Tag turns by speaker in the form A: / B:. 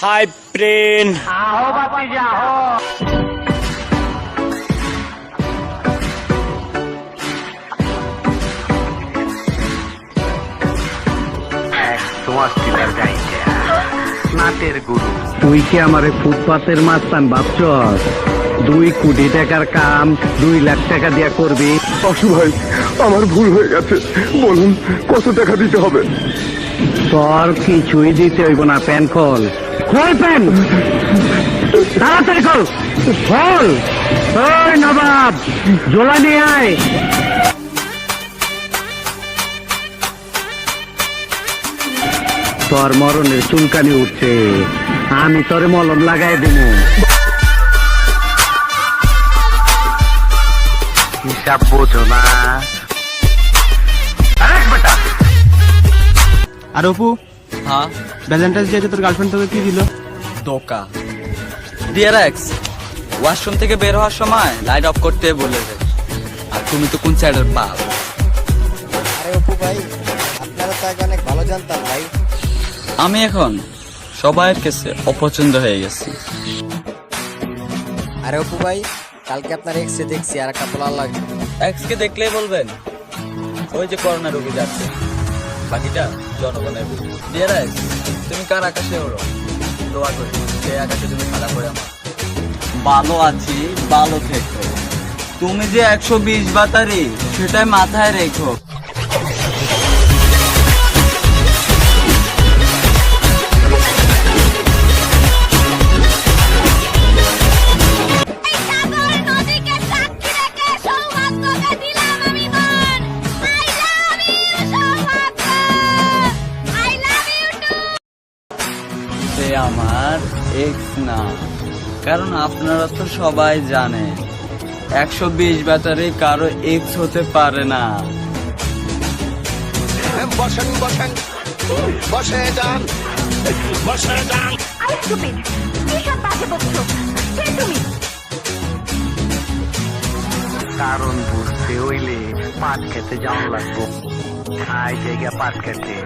A: High প্রেন
B: আহো বাতি আহো।
C: তুই কি আমারে ফুটপাতের মাস্তান ভাবছস? 2 কোটি টাকার কাম 2 লাখ টাকা দিয়া করবি?
D: আশু ভাই, আমার ভুল হয়ে গেছে, বলুন কত টাকা দিতে হবে?
C: তোর কিছুই দিতে হইব না। প্যান খোল, খোল প্যান, তাড়াতাড়ি খোল, খোল। ওই নবাব, জোলা নিয়ে আয়। তোর মরণের চুলকানি উঠছে, আমি তোরে মলম লাগাই দিব। হিসাব বোঝো না।
E: আর অপু,
A: হ্যাঁ
E: ভ্যালেন্টাইন্স ডে তোর গার্লফ্রেন্ড তোকে কি দিল?
A: দোকা ডিআরএক্স ওয়াশরুম থেকে বের হওয়ার সময় লাইট অফ করতে বলেছে। আর তুমি তো কোন সাইডের বাল?
F: আরে অপু ভাই, আপনারা তো আগে অনেক ভালো জানতাম ভাই।
A: আমি এখন সবাইয়ের কাছে অপছন্দ হয়ে গেছি।
F: আরে অপু ভাই, কালকে আপনার এক্সে দেখছি আর একটা পোলা লাগে।
A: এক্সকে দেখলেই বলবেন ওই যে করোনা রোগী যাচ্ছে, বাকিটা জনগণের ভুল। ডিআরএক্স তুমি কার আকাশে ওড়ো, দোয়া করি সেই আকাশে তুমি খাড়া করে আমার। ভালো আছি, ভালো থেকো। তুমি যে 120 বাতারি সেটাই মাথায় রেখো। সে আমার এক্স না, কারণ আপনারা তো সবাই জানেন 120 ব্যাটারি কারো এক্স হতে পারে না।
G: বসেন বসেন, বসে যান, বসে যান।
C: কারণ বুঝতে হইলে পাট খেতে যাওয়া লাগবো। আই জায়গা পাট খেতে।